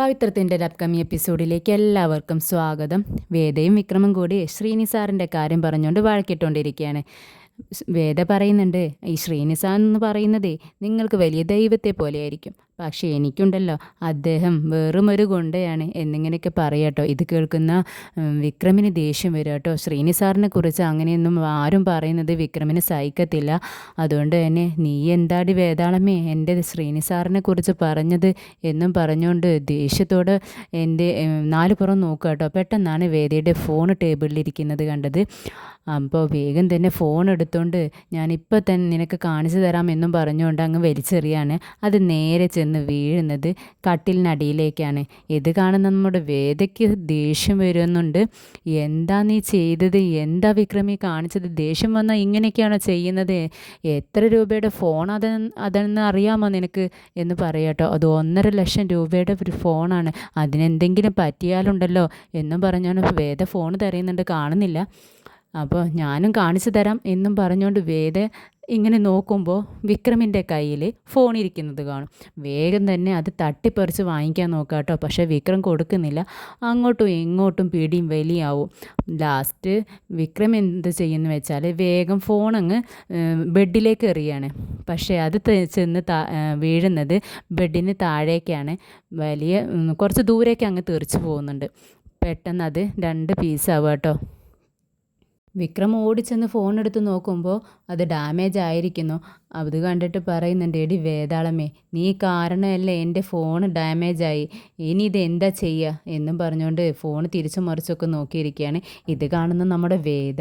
പവിത്രത്തിൻ്റെ ഒരു അപ്കമിങ് എപ്പിസോഡിലേക്ക് എല്ലാവർക്കും സ്വാഗതം. വേദയും വിക്രമും കൂടി ശ്രീനിസാറിൻ്റെ കാര്യം പറഞ്ഞുകൊണ്ട് വഴക്കിട്ടുകൊണ്ടിരിക്കുകയാണ്. വേദ പറയുന്നുണ്ട്, ഈ ശ്രീനിസാർ എന്ന് പറയുന്നതേ നിങ്ങൾക്ക് വലിയ ദൈവത്തെ പോലെയായിരിക്കും, പക്ഷേ എനിക്കുണ്ടല്ലോ അദ്ദേഹം വെറും ഒരു ഗുണ്ടയാണ് എന്നിങ്ങനെയൊക്കെ പറയാട്ടോ. ഇത് കേൾക്കുന്ന വിക്രമിന് ദേഷ്യം വരും കേട്ടോ. ശ്രീനിസാറിനെ കുറിച്ച് അങ്ങനെയൊന്നും ആരും പറയുന്നത് വിക്രമിന് സഹിക്കത്തില്ല. അതുകൊണ്ട് തന്നെ നീ എന്താടി വേതാളമേ എൻ്റെ ശ്രീനിസാറിനെ കുറിച്ച് പറഞ്ഞത് എന്നും പറഞ്ഞുകൊണ്ട് ദേഷ്യത്തോട് എൻ്റെ നാലുപുറം നോക്കുക കേട്ടോ. പെട്ടെന്നാണ് വേദയുടെ ഫോൺ ടേബിളിലിരിക്കുന്നത് കണ്ടത്. അപ്പോൾ വേഗം തന്നെ ഫോൺ എടുത്തുകൊണ്ട് ഞാനിപ്പോൾ തന്നെ നിനക്ക് കാണിച്ചു തരാം എന്നും പറഞ്ഞുകൊണ്ട് അങ്ങ് വലിച്ചെറിയാണ്. അത് നേരെ ചെന്ന് വീഴുന്നത് കട്ടിലിനടിയിലേക്കാണ്. ഇത് കാണുന്ന നമ്മുടെ വേദയ്ക്ക് ദേഷ്യം വരുന്നുണ്ട്. എന്താ നീ ചെയ്തത്? എന്താ വിക്രമി കാണിച്ചത്? ദേഷ്യം വന്നാൽ ഇങ്ങനെയൊക്കെയാണോ ചെയ്യുന്നത്? എത്ര രൂപയുടെ ഫോൺ അതെന്ന് അറിയാമോ നിനക്ക് എന്ന് പറയാട്ടോ. അത് 1.5 ലക്ഷം രൂപയുടെ ഒരു ഫോണാണ്, അതിനെന്തെങ്കിലും പറ്റിയാലുണ്ടല്ലോ എന്നും പറഞ്ഞാണ് വേദ ഫോൺ തരുന്നുണ്ട്. കാണുന്നില്ല. അപ്പോൾ ഞാനും കാണിച്ചു തരാം എന്നും പറഞ്ഞുകൊണ്ട് വേദ ഇങ്ങനെ നോക്കുമ്പോൾ വിക്രമിൻ്റെ കയ്യിൽ ഫോൺ ഇരിക്കുന്നത് കാണും. വേഗം തന്നെ അത് തട്ടിപ്പറിച്ച് വാങ്ങിക്കാൻ നോക്കുക കേട്ടോ. പക്ഷേ വിക്രം കൊടുക്കുന്നില്ല. അങ്ങോട്ടും ഇങ്ങോട്ടും പിടിയും വലിയാവും. ലാസ്റ്റ് വിക്രം എന്ത് ചെയ്യുന്നു വെച്ചാൽ വേഗം ഫോൺ അങ്ങ് ബെഡിലേക്ക് എറിയാണ്. പക്ഷേ അത് ചെന്ന് വീഴുന്നത് ബെഡിന് താഴേക്കാണ്. കുറച്ച് ദൂരേക്ക് അങ്ങ് തെറിച്ച് പോകുന്നുണ്ട്. പെട്ടെന്ന് അത് 2 പീസാവുക കേട്ടോ. വിക്രം ഓടിച്ചെന്ന് ഫോൺ എടുത്ത് നോക്കുമ്പോൾ അത് ഡാമേജ് ആയിരിക്കുന്നു. അത് കണ്ടിട്ട് പറയുന്നുണ്ട്, എടി വേതാളമേ, നീ കാരണമല്ലേ എൻ്റെ ഫോൺ ഡാമേജായി, ഇനി ഇത് എന്താ ചെയ്യുക എന്നും പറഞ്ഞുകൊണ്ട് ഫോൺ തിരിച്ചു മറിച്ചൊക്കെ നോക്കിയിരിക്കുകയാണ്. ഇത് കാണുന്ന നമ്മുടെ വേദ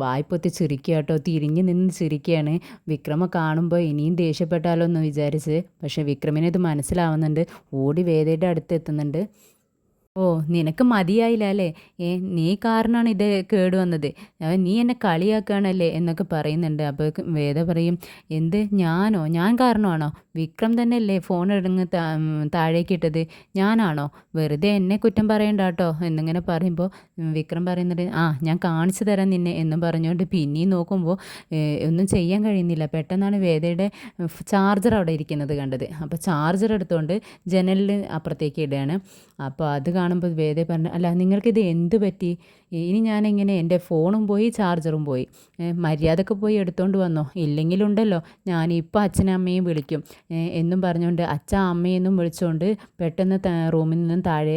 വായ്പൊത്തി ചിരിക്കുക കേട്ടോ. തിരിഞ്ഞ് നിന്ന് ചിരിക്കുകയാണ്. വിക്രമ കാണുമ്പോൾ ഇനിയും ദേഷ്യപ്പെട്ടാലോ എന്ന് വിചാരിച്ച്. പക്ഷേ വിക്രമിന് ഇത് മനസ്സിലാവുന്നുണ്ട്. ഓടി വേദയുടെ അടുത്ത് എത്തുന്നുണ്ട്. ഓ, നിനക്ക് മതിയായില്ല അല്ലേ? നീ കാരണമാണ് ഇത് കേടുവന്നത്, നീ എന്നെ കളിയാക്കുകയാണല്ലേ എന്നൊക്കെ പറയുന്നുണ്ട്. അപ്പോൾ വേദ പറയും, എന്ത് ഞാനോ? ഞാൻ കാരണമാണോ? വിക്രം തന്നെയല്ലേ ഫോൺ എടുങ്ങ് താഴേക്ക് ഇട്ടത്, ഞാനാണോ? വെറുതെ എന്നെ കുറ്റം പറയണ്ട കേട്ടോ എന്നിങ്ങനെ പറയുമ്പോൾ വിക്രം പറയുന്നുണ്ട്, ഞാൻ കാണിച്ചു തരാം നിന്നെ എന്നും പറഞ്ഞുകൊണ്ട് പിന്നെയും നോക്കുമ്പോൾ ഒന്നും ചെയ്യാൻ കഴിയുന്നില്ല. പെട്ടെന്നാണ് വേദയുടെ ചാർജർ അവിടെ ഇരിക്കുന്നത് കണ്ടത്. അപ്പോൾ ചാർജർ എടുത്തുകൊണ്ട് ജനലിൽ അപ്പുറത്തേക്ക് ഇടുകയാണ്. അപ്പോൾ അത് കാണുമ്പോൾ വേദ പറഞ്ഞു, അല്ല നിങ്ങൾക്കിത് എന്ത് പറ്റി? ഇനി ഞാനെങ്ങനെ? എൻ്റെ ഫോണും പോയി ചാർജറും പോയി, മര്യാദക്ക് പോയി എടുത്തുകൊണ്ട് വന്നോ, ഇല്ലെങ്കിലുണ്ടല്ലോ ഞാനിപ്പോൾ അച്ഛനും അമ്മയും വിളിക്കും എന്നും പറഞ്ഞുകൊണ്ട് അമ്മയെന്നും വിളിച്ചുകൊണ്ട് പെട്ടെന്ന് റൂമിൽ നിന്നും താഴെ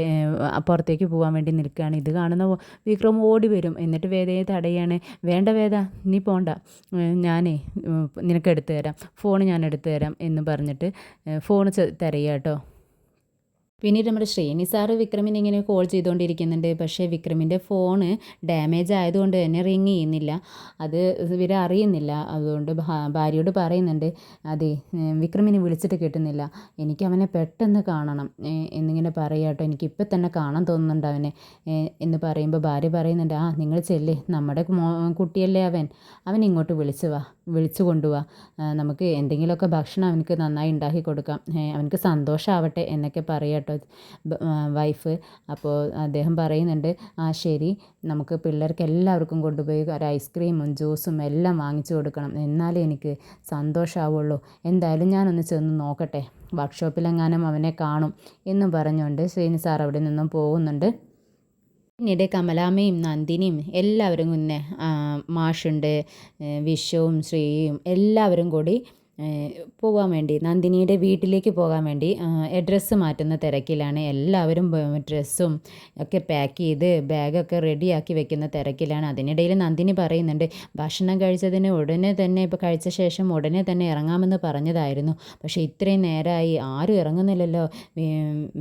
പുറത്തേക്ക് പോകാൻ വേണ്ടി നിൽക്കുകയാണ്. ഇത് കാണുന്ന വിക്രം ഓടി വരും. എന്നിട്ട് വേദയെ തടയാണ്. വേണ്ട വേദ, നീ പോണ്ട, ഞാനേ നിനക്ക് എടുത്തു തരാം, ഫോൺ ഞാൻ എടുത്തു തരാം എന്ന് പറഞ്ഞിട്ട് ഫോൺ തരയുക കേട്ടോ. പിന്നീട് നമ്മുടെ ശ്രീനി സാറ് വിക്രമിനെ ഇങ്ങനെ കോൾ ചെയ്തുകൊണ്ടിരിക്കുന്നുണ്ട്. പക്ഷേ വിക്രമിൻ്റെ ഫോണ് ഡാമേജ് ആയതുകൊണ്ട് തന്നെ റിങ് ചെയ്യുന്നില്ല. അത് ഇവരെ അറിയുന്നില്ല. അതുകൊണ്ട് ഭാര്യയോട് പറയുന്നുണ്ട്, അതെ വിക്രമിനെ വിളിച്ചിട്ട് കിട്ടുന്നില്ല, എനിക്ക് അവനെ പെട്ടെന്ന് കാണണം എന്നിങ്ങനെ പറയുക കേട്ടോ. എനിക്കിപ്പോൾ തന്നെ കാണാൻ തോന്നുന്നുണ്ട് അവനെ എന്ന് പറയുമ്പോൾ ഭാര്യ പറയുന്നുണ്ട്, നിങ്ങൾ ചെല്ല്, നമ്മുടെ കുട്ടിയല്ലേ അവൻ ഇങ്ങോട്ട് വിളിച്ചു കൊണ്ടുപോവാ, നമുക്ക് എന്തെങ്കിലുമൊക്കെ ഭക്ഷണം അവനക്ക് നന്നായി ഉണ്ടാക്കി കൊടുക്കാം, അവനക്ക് സന്തോഷമാവട്ടെ എന്നൊക്കെ പറയാം വൈഫ്. അപ്പോൾ അദ്ദേഹം പറയുന്നുണ്ട്, ശരി, നമുക്ക് പിള്ളേർക്ക് എല്ലാവർക്കും കൊണ്ടുപോയി ഒരു ഐസ്ക്രീമും ജ്യൂസും എല്ലാം വാങ്ങിച്ചു കൊടുക്കണം, എന്നാലേ എനിക്ക് സന്തോഷമാവുള്ളൂ. എന്തായാലും ഞാനൊന്ന് ചെന്ന് നോക്കട്ടെ, വർക്ക്ഷോപ്പിലെങ്ങാനും അവനെ കാണും എന്നും പറഞ്ഞുകൊണ്ട് ശ്രീനി സാർ അവിടെ നിന്നും പോകുന്നുണ്ട്. പിന്നീട് കമലാമ്മയും നന്ദിനിയും എല്ലാവരും മുന്നേ മാഷുണ്ട്, വിശ്വവും ശ്രീയും എല്ലാവരും കൂടി പോകാൻ വേണ്ടി നന്ദിനിയുടെ വീട്ടിലേക്ക് പോകാൻ വേണ്ടി ഡ്രസ്സ് മാറ്റുന്ന തിരക്കിലാണ്. എല്ലാവരും ഡ്രസ്സും ഒക്കെ പാക്ക് ചെയ്ത് ബാഗൊക്കെ റെഡിയാക്കി വെക്കുന്ന തിരക്കിലാണ്. അതിനിടയിൽ നന്ദിനി പറയുന്നുണ്ട്, ഭക്ഷണം കഴിച്ചതിന് ഉടനെ തന്നെ, ഇപ്പോൾ കഴിച്ച ശേഷം ഉടനെ തന്നെ ഇറങ്ങാമെന്ന് പറഞ്ഞതായിരുന്നു, പക്ഷേ ഇത്രയും നേരമായി ആരും ഇറങ്ങുന്നില്ലല്ലോ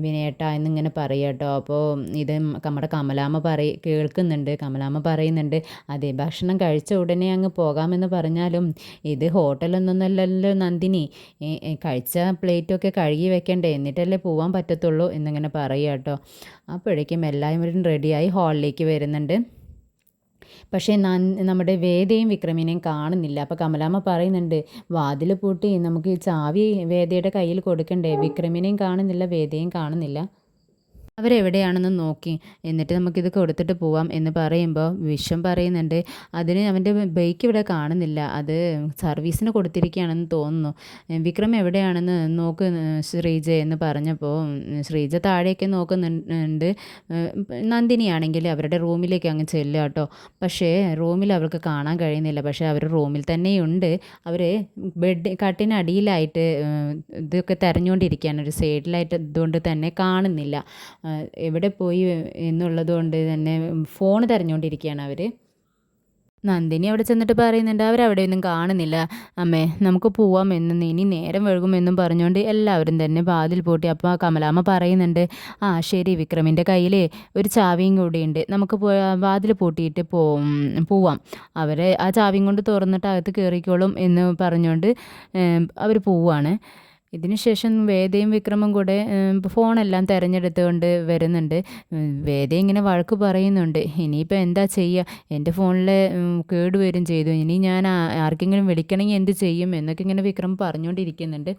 വിനയേട്ട എന്നിങ്ങനെ പറയാട്ടോ. അപ്പോൾ ഇത് നമ്മുടെ കമലാമ്മ കേൾക്കുന്നുണ്ട്. കമലാമ്മ പറയുന്നുണ്ട്, അതെ ഭക്ഷണം കഴിച്ച ഉടനെ അങ്ങ് പോകാമെന്ന് പറഞ്ഞാലും ഇത് ഹോട്ടലൊന്നല്ലല്ലോ നന്ദിനി, കഴിച്ച പ്ലേറ്റൊക്കെ കഴുകി വെക്കണ്ടേ, എന്നിട്ടല്ലേ പോകാൻ പറ്റത്തുള്ളൂ എന്നിങ്ങനെ പറയുക കേട്ടോ. അപ്പോഴേക്കും എല്ലാവരും റെഡിയായി ഹാളിലേക്ക് വരുന്നുണ്ട്. പക്ഷേ നമ്മുടെ വേദയും വിക്രമിനെയും കാണുന്നില്ല. അപ്പോൾ കമലാമ്മ പറയുന്നുണ്ട്, വാതിൽ പൂട്ടി നമുക്ക് ഈ ചാവി വേദയുടെ കയ്യിൽ കൊടുക്കണ്ടേ, വിക്രമിനെയും കാണുന്നില്ല വേദയും കാണുന്നില്ല. അവരെവിടെയാണെന്ന് നോക്കി എന്നിട്ട് നമുക്കിത് കൊടുത്തിട്ട് പോവാം എന്ന് പറയുമ്പോൾ വിശ്വം പറയുന്നുണ്ട് അതിന് അവൻ്റെ ബൈക്ക് ഇവിടെ കാണുന്നില്ല, അത് സർവീസിന് കൊടുത്തിരിക്കുകയാണെന്ന് തോന്നുന്നു. വിക്രം എവിടെയാണെന്ന് നോക്ക് ശ്രീജ എന്ന് പറഞ്ഞപ്പോൾ ശ്രീജ താഴേക്ക് നോക്കുന്നുണ്ട്. നന്ദിനിയാണെങ്കിൽ അവരുടെ റൂമിലേക്ക് അങ്ങ് ചെല്ലുക കേട്ടോ. പക്ഷേ റൂമിൽ അവർക്ക് കാണാൻ കഴിയുന്നില്ല. പക്ഷേ അവർ റൂമിൽ തന്നെയുണ്ട്. അവർ കട്ടിനടിയിലായിട്ട് ഇതൊക്കെ തെരഞ്ഞുകൊണ്ടിരിക്കുകയാണ്. ഒരു സൈഡിലായിട്ട് ഇതുകൊണ്ട് തന്നെ കാണുന്നില്ല. എവിടെ പോയി എന്നുള്ളത് കൊണ്ട് തന്നെ ഫോൺ തിരഞ്ഞുകൊണ്ടിരിക്കുകയാണ് അവർ. നന്ദിനി അവിടെ ചെന്നിട്ട് പറയുന്നുണ്ട് അവരവിടെയൊന്നും കാണുന്നില്ല അമ്മേ, നമുക്ക് പോവാം എന്നും ഇനി നേരം വഴുകുമെന്നും പറഞ്ഞുകൊണ്ട് എല്ലാവരും തന്നെ വാതിൽ പൂട്ടി. അപ്പോൾ കമലാമ്മ പറയുന്നുണ്ട് ശരി, വിക്രമിൻ്റെ കയ്യിൽ ഒരു ചാവിയും കൂടിയുണ്ട്, നമുക്ക് വാതിൽ പൂട്ടിയിട്ട് പോവാം, അവരെ ആ ചാവിയും കൊണ്ട് തുറന്നിട്ട് അകത്ത് കയറിക്കോളും എന്ന് പറഞ്ഞുകൊണ്ട് അവർ പോവാണ്. ഇതിന് ശേഷം വേദയും വിക്രമും കൂടെ ഫോണെല്ലാം തിരഞ്ഞെടുത്തുകൊണ്ട് വരുന്നുണ്ട്. വേദ ഇങ്ങനെ വഴക്ക് പറയുന്നുണ്ട്, ഇനിയിപ്പോൾ എന്താ ചെയ്യുക, എൻ്റെ ഫോണിൽ കേടുവരും ചെയ്തു, ഇനി ഞാൻ ആർക്കെങ്കിലും വിളിക്കണമെങ്കിൽ എന്ത് ചെയ്യും എന്നൊക്കെ ഇങ്ങനെ വിക്രം പറഞ്ഞുകൊണ്ടിരിക്കുന്നുണ്ട്.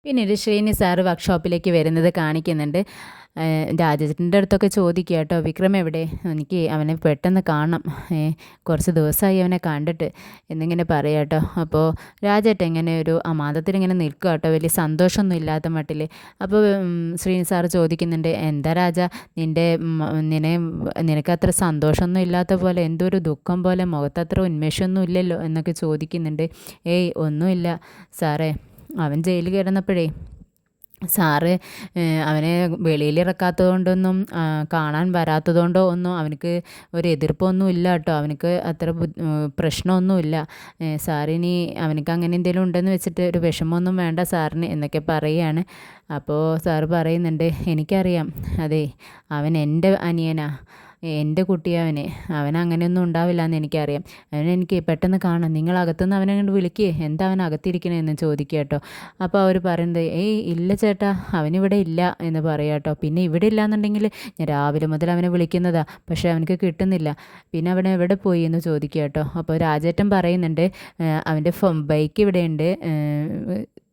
പിന്നീട് ശ്രീനി സാറ് വർക്ക്ഷോപ്പിലേക്ക് വരുന്നത് കാണിക്കുന്നുണ്ട്. രാജേട്ടൻ്റെ അടുത്തൊക്കെ ചോദിക്കുക കേട്ടോ, വിക്രം എവിടെ, എനിക്ക് അവനെ പെട്ടെന്ന് കാണണം, കുറച്ച് ദിവസമായി അവനെ കണ്ടിട്ട് എന്നിങ്ങനെ പറയാം കേട്ടോ. അപ്പോൾ രാജേട്ടൻ ഇങ്ങനെ ഒരു അമാന്തത്തിൽ ഇങ്ങനെ നിൽക്കുക കേട്ടോ, വലിയ സന്തോഷമൊന്നും ഇല്ലാത്ത മട്ടിൽ. അപ്പോൾ ശ്രീനി സാറ് ചോദിക്കുന്നുണ്ട്, എന്താ രാജ നിനക്കത്ര സന്തോഷമൊന്നും ഇല്ലാത്ത പോലെ, എന്തോ ഒരു ദുഃഖം പോലെ, മുഖത്തത്ര ഉന്മേഷമൊന്നും ഇല്ലല്ലോ എന്നൊക്കെ ചോദിക്കുന്നുണ്ട്. ഒന്നുമില്ല സാറേ, അവൻ ജയിലിൽ കിടന്നപ്പോഴേ സാറ് അവനെ വെളിയിൽ ഇറക്കാത്തതുകൊണ്ടൊന്നും കാണാൻ വരാത്തതുകൊണ്ടോ ഒന്നും അവനക്ക് ഒരു എതിർപ്പൊന്നും ഇല്ല കേട്ടോ, അവനക്ക് അത്ര പ്രശ്നമൊന്നുമില്ല സാറിനി, അവനക്ക് അങ്ങനെ എന്തെങ്കിലും ഉണ്ടെന്ന് വെച്ചിട്ട് ഒരു വിഷമമൊന്നും വേണ്ട സാറിന് എന്നൊക്കെ പറയുകയാണ്. അപ്പോൾ സാറ് പറയുന്നുണ്ട്, എനിക്കറിയാം, അതെ അവൻ എൻ്റെ അനിയനാ, എൻ്റെ കുട്ടിയവന്, അവനങ്ങനെയൊന്നും ഉണ്ടാവില്ല എന്ന് എനിക്കറിയാം, അവനെനിക്ക് പെട്ടെന്ന് കാണാം, നിങ്ങളകത്തുനിന്ന് അവനെ കൊണ്ട് വിളിക്കുക, എന്താ അവൻ അകത്തിരിക്കണേന്ന് ചോദിക്കുക കേട്ടോ. അപ്പോൾ അവർ പറയുന്നത്, ഇല്ല ചേട്ടാ, അവനിവിടെ ഇല്ല എന്ന് പറയാം കേട്ടോ. പിന്നെ ഇവിടെ ഇല്ല എന്നുണ്ടെങ്കിൽ ഞാൻ രാവിലെ മുതൽ അവനെ വിളിക്കുന്നതാ, പക്ഷേ അവനക്ക് കിട്ടുന്നില്ല, പിന്നെ അവൻ എവിടെ പോയി എന്ന് ചോദിക്കുക കേട്ടോ. അപ്പോൾ രാജേട്ടൻ പറയുന്നുണ്ട്, അവൻ്റെ ബൈക്ക് ഇവിടെയുണ്ട്,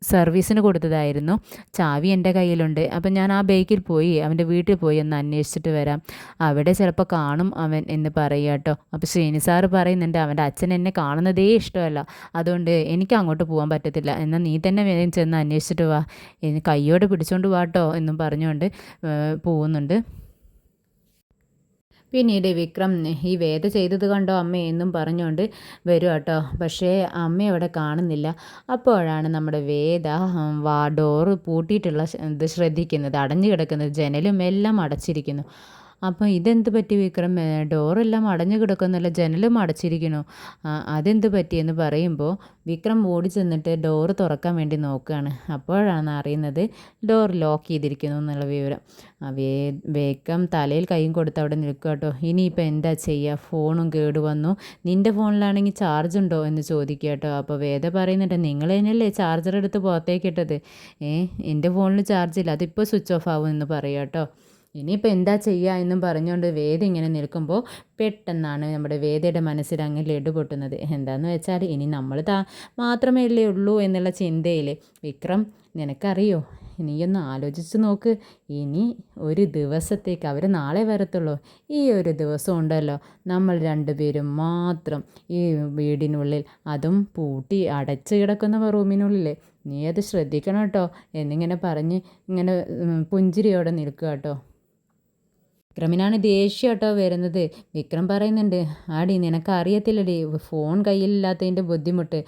സർവീസിന് കൊടുത്തതായിരുന്നു, ചാവി എൻ്റെ കയ്യിലുണ്ട്, അപ്പം ഞാൻ ആ ബൈക്കിൽ പോയി അവൻ്റെ വീട്ടിൽ പോയി ഒന്ന് അന്വേഷിച്ചിട്ട് വരാം, അവിടെ ചിലപ്പോൾ കാണും അവൻ എന്ന് പറയുക കേട്ടോ. അപ്പോൾ ശ്രീനി സാറ് പറയുന്നുണ്ട്, അവൻ്റെ അച്ഛൻ എന്നെ കാണുന്നതേ ഇഷ്ടമല്ല, അതുകൊണ്ട് എനിക്ക് അങ്ങോട്ട് പോകാൻ പറ്റത്തില്ല, എന്നാൽ നീ തന്നെ വേഗം ചെന്ന് അന്വേഷിച്ചിട്ട് വാ, കയ്യോടെ പിടിച്ചോണ്ട് വാട്ടോ എന്നും പറഞ്ഞുകൊണ്ട് പോകുന്നുണ്ട്. പിന്നീട് വിക്രം ഈ വേദ ചെയ്തത് കണ്ടോ അമ്മ എന്നും പറഞ്ഞുകൊണ്ട് വരും കേട്ടോ. പക്ഷേ അമ്മ അവിടെ കാണുന്നില്ല. അപ്പോഴാണ് നമ്മുടെ വേദ ഡോറ് പൂട്ടിയിട്ടുള്ള ഇത് ശ്രദ്ധിക്കുന്നത്, അടഞ്ഞു കിടക്കുന്നത്, ജനലും എല്ലാം അടച്ചിരിക്കുന്നു. അപ്പോൾ ഇതെന്ത് പറ്റി വിക്രം, ഡോറെല്ലാം അടഞ്ഞു കിടക്കുന്നല്ല, ജനലും അടച്ചിരിക്കുന്നു, അതെന്ത് പറ്റിയെന്ന് പറയുമ്പോൾ വിക്രം ഓടി ചെന്നിട്ട് ഡോറ് തുറക്കാൻ വേണ്ടി നോക്കുകയാണ്. അപ്പോഴാണ് അറിയുന്നത് ഡോർ ലോക്ക് ചെയ്തിരിക്കുന്നു എന്നുള്ള വിവരം. വേഗം തലയിൽ കൈയും കൊടുത്ത് അവിടെ നിൽക്കുക കേട്ടോ. ഇനിയിപ്പോൾ എന്താ ചെയ്യുക, ഫോണും കേടുവന്നു, നിൻ്റെ ഫോണിലാണെങ്കിൽ ചാർജ് ഉണ്ടോ എന്ന് ചോദിക്കുക കേട്ടോ. അപ്പോൾ വേദ പറയുന്നുണ്ട്, നിങ്ങൾ തന്നെയല്ലേ ചാർജർ എടുത്ത് പുറത്തേക്ക് ഇട്ടത്, എൻ്റെ ഫോണിൽ ചാർജില്ല, അതിപ്പോൾ സ്വിച്ച് ഓഫ് ആവും എന്ന് പറയുക കേട്ടോ. ഇനിയിപ്പോൾ എന്താ ചെയ്യുക എന്നും പറഞ്ഞുകൊണ്ട് വേദ ഇങ്ങനെ നിൽക്കുമ്പോൾ പെട്ടെന്നാണ് നമ്മുടെ വേദയുടെ മനസ്സിൽ അങ്ങ് ലഡു പൊട്ടുന്നത്. എന്താണെന്ന് വെച്ചാൽ ഇനി നമ്മൾ മാത്രമേ ഉള്ളൂ എന്നുള്ള ചിന്തയിൽ, വിക്രം നിനക്കറിയോ, നീയൊന്ന് ആലോചിച്ച് നോക്ക്, ഇനി ഒരു ദിവസത്തേക്ക് അവർ നാളെ വരത്തുള്ളൂ, ഈ ഒരു ദിവസം ഉണ്ടല്ലോ നമ്മൾ രണ്ടുപേരും മാത്രം ഈ വീടിനുള്ളിൽ, അതും പൂട്ടി അടച്ച് കിടക്കുന്ന റൂമിനുള്ളിൽ, നീ അത് ശ്രദ്ധിക്കണം കേട്ടോ എന്നിങ്ങനെ പറഞ്ഞ് ഇങ്ങനെ പുഞ്ചിരിയോടെ നിൽക്കുക കേട്ടോ. വിക്രമിനാണ് ദേഷ്യം കേട്ടോ വരുന്നത്. വിക്രം പറയുന്നുണ്ട്, ആടി നിനക്കറിയത്തില്ലടി ഫോൺ കയ്യിലില്ലാത്തതിൻ്റെ ബുദ്ധിമുട്ട്,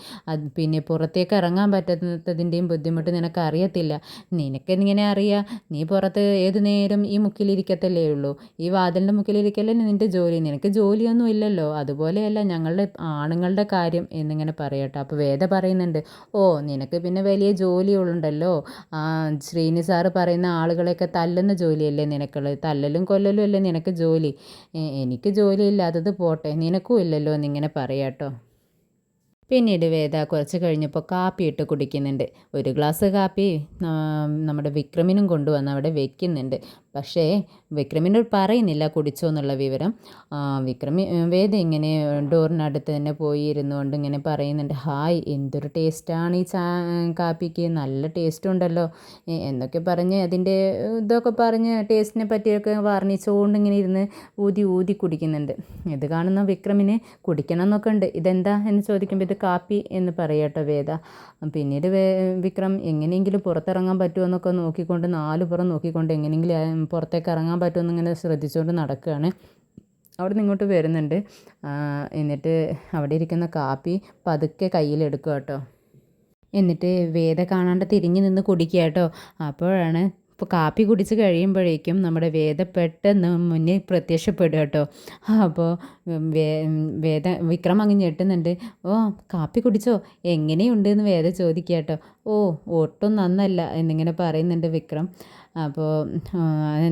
പിന്നെ പുറത്തേക്ക് ഇറങ്ങാൻ പറ്റാത്തതിൻ്റെയും ബുദ്ധിമുട്ട് നിനക്കറിയത്തില്ല, നിനക്കെങ്ങനെ അറിയാം, നീ പുറത്ത് ഏതു നേരം ഈ മുക്കിലിരിക്കത്തല്ലേ ഉള്ളൂ, ഈ വാതിലിൻ്റെ മുക്കിലിരിക്കല്ലേ നിൻ്റെ ജോലി, നിനക്ക് ജോലിയൊന്നും ഇല്ലല്ലോ, അതുപോലെയല്ല ഞങ്ങളുടെ ആണുങ്ങളുടെ കാര്യം എന്നിങ്ങനെ പറയട്ടോ. അപ്പോൾ വേദ പറയുന്നുണ്ട്, നിനക്ക് പിന്നെ വലിയ ജോലികളുണ്ടല്ലോ, ശ്രീനി സാറ് പറയുന്ന ആളുകളെയൊക്കെ തല്ലുന്ന ജോലിയല്ലേ നിനക്കുള്ളത്, തല്ലലും കൊല്ലലും അല്ലേ നിനക്ക് ജോലി, എനിക്ക് ജോലി ഇല്ലാത്തത് പോട്ടെ, നിനക്കും ഇല്ലല്ലോ എന്നിങ്ങനെ പറയാട്ടോ. പിന്നീട് വേദ കുറച്ച് കഴിഞ്ഞപ്പോൾ കാപ്പി ഇട്ട് കുടിക്കുന്നുണ്ട്. ഒരു ഗ്ലാസ് കാപ്പി നമ്മുടെ വിക്രമിനും കൊണ്ടുവന്ന് അവിടെ വെക്കുന്നുണ്ട്. പക്ഷേ വിക്രമിനോട് പറയുന്നില്ല കുടിച്ചോ എന്നുള്ള വിവരം. വേദ ഇങ്ങനെ ഡോറിനടുത്ത് തന്നെ പോയി ഇരുന്നുകൊണ്ട് ഇങ്ങനെ പറയുന്നുണ്ട്, ഹായ് എന്തൊരു ടേസ്റ്റാണ് ഈ കാപ്പിക്ക്, നല്ല ടേസ്റ്റ് ഉണ്ടല്ലോ എന്നൊക്കെ പറഞ്ഞ് അതിൻ്റെ ഇതൊക്കെ പറഞ്ഞ് ടേസ്റ്റിനെ പറ്റിയൊക്കെ വർണ്ണിച്ചുകൊണ്ട് ഇങ്ങനെ ഇരുന്ന് ഊതി ഊതി കുടിക്കുന്നുണ്ട്. ഇത് കാണുന്ന വിക്രമിന് കുടിക്കണം എന്നൊക്കെ ഉണ്ട്. ഇതെന്താ എന്ന് ചോദിക്കുമ്പോൾ ഇത് കാപ്പി എന്ന് പറയട്ടോ വേദ. പിന്നീട് വിക്രം എങ്ങനെയെങ്കിലും പുറത്തിറങ്ങാൻ പറ്റുമോ എന്നൊക്കെ നോക്കിക്കൊണ്ട് നാലുപുറം നോക്കിക്കൊണ്ട് എങ്ങനെയെങ്കിലും പുറത്തേക്ക് ഇറങ്ങാൻ പറ്റുമെന്ന് ഇങ്ങനെ ശ്രദ്ധിച്ചുകൊണ്ട് നടക്കുകയാണ്. അവിടെ നിന്ന് ഇങ്ങോട്ട് വരുന്നുണ്ട്. എന്നിട്ട് അവിടെ ഇരിക്കുന്ന കാപ്പി പതുക്കെ കയ്യിലെടുക്കുക കേട്ടോ. എന്നിട്ട് വേദ കാണാണ്ട് തിരിഞ്ഞു നിന്ന് കുടിക്കുക കേട്ടോ. അപ്പോഴാണ് ഇപ്പോൾ കാപ്പി കുടിച്ച് കഴിയുമ്പോഴേക്കും നമ്മുടെ വേദ പെട്ടെന്ന് മുന്നിൽ പ്രത്യക്ഷപ്പെടുക കേട്ടോ. അപ്പോൾ വേദ വിക്രം അങ്ങ് ഞെട്ടുന്നുണ്ട്. ഓ കാപ്പി കുടിച്ചോ, എങ്ങനെയുണ്ട് എന്ന് വേദ ചോദിക്കുക കേട്ടോ. ഓ ഒട്ടും നന്നല്ല എന്നിങ്ങനെ പറയുന്നുണ്ട് വിക്രം. അപ്പോൾ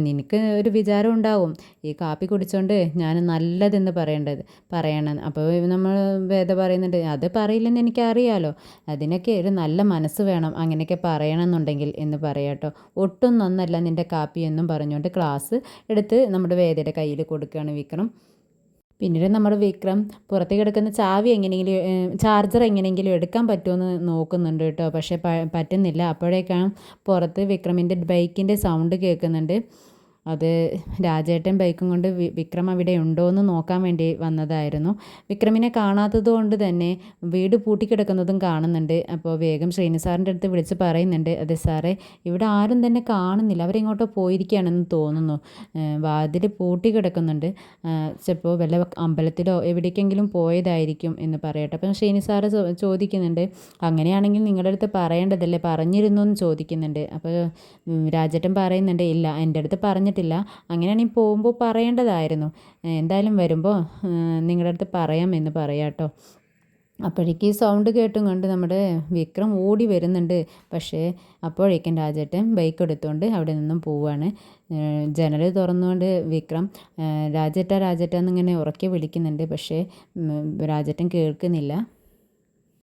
നിനക്ക് ഒരു വിചാരം ഉണ്ടാവും ഈ കാപ്പി കുടിച്ചോണ്ട് ഞാൻ നല്ലതെന്ന് പറയണം. അപ്പോൾ നമ്മൾ വേദ പറയുന്നുണ്ട്, അത് പറയില്ലെന്ന് എനിക്കറിയാലോ, അതിനൊക്കെ ഒരു നല്ല മനസ്സ് വേണം അങ്ങനെയൊക്കെ പറയണമെന്നുണ്ടെങ്കിൽ എന്ന് പറയാട്ടോ. ഒട്ടും നന്നല്ല നിൻ്റെ കാപ്പി എന്നും പറഞ്ഞുകൊണ്ട് ഗ്ലാസ് എടുത്ത് നമ്മുടെ വേദയുടെ കയ്യിൽ കൊടുക്കുകയാണ് വിക്രം. പിന്നീട് നമ്മുടെ വിക്രം പുറത്തേക്ക് കിടക്കുന്ന ചാവി ചാർജർ എങ്ങനെയെങ്കിലും എടുക്കാൻ പറ്റുമെന്ന് നോക്കുന്നുണ്ട് കേട്ടോ. പക്ഷേ പറ്റുന്നില്ല. അപ്പോഴേക്കാണ് പുറത്ത് വിക്രമിൻ്റെ ബൈക്കിൻ്റെ സൗണ്ട് കേൾക്കുന്നുണ്ട്. അത് രാജേട്ടൻ ബൈക്കും കൊണ്ട് വിക്രം അവിടെ ഉണ്ടോ എന്ന് നോക്കാൻ വേണ്ടി വന്നതായിരുന്നു. വിക്രമിനെ കാണാത്തത് കൊണ്ട് തന്നെ വീട് പൂട്ടിക്കിടക്കുന്നതും കാണുന്നുണ്ട്. അപ്പോൾ വേഗം ശ്രീനിസാറിൻ്റെ അടുത്ത് വിളിച്ച് പറയുന്നുണ്ട്, അതെ സാറേ ഇവിടെ ആരും തന്നെ കാണുന്നില്ല, അവരെങ്ങോട്ടോ പോയിരിക്കുകയാണെന്ന് തോന്നുന്നു, വാതിൽ പൂട്ടിക്കിടക്കുന്നുണ്ട്, ചിലപ്പോൾ വല്ല അമ്പലത്തിലോ എവിടേക്കെങ്കിലും പോയതായിരിക്കും എന്ന് പറയട്ടെ. അപ്പം ശ്രീനിസാറ് ചോദിക്കുന്നുണ്ട്, അങ്ങനെയാണെങ്കിൽ നിങ്ങളുടെ അടുത്ത് പറയേണ്ടതല്ലേ, പറഞ്ഞിരുന്നു എന്ന് ചോദിക്കുന്നുണ്ട്. അപ്പോൾ രാജേട്ടൻ പറയുന്നുണ്ട്, ഇല്ല എൻ്റെ അടുത്ത് പറഞ്ഞിട്ടില്ല, അങ്ങനെയാണെങ്കിൽ പോകുമ്പോൾ പറയേണ്ടതായിരുന്നു, എന്തായാലും വരുമ്പോൾ നിങ്ങളുടെ അടുത്ത് പറയാം എന്ന് പറയാം കേട്ടോ. അപ്പോഴേക്ക് ഈ സൗണ്ട് കേട്ടും കൊണ്ട് നമ്മുടെ വിക്രം ഓടി വരുന്നുണ്ട്. പക്ഷേ അപ്പോഴേക്കും രാജേട്ടൻ ബൈക്ക് എടുത്തുകൊണ്ട് അവിടെ നിന്നും പോവുകയാണ്. ജനൽ തുറന്നുകൊണ്ട് വിക്രം രാജേട്ട എന്നിങ്ങനെ ഉറക്കെ വിളിക്കുന്നുണ്ട്. പക്ഷേ രാജേട്ടൻ കേൾക്കുന്നില്ല.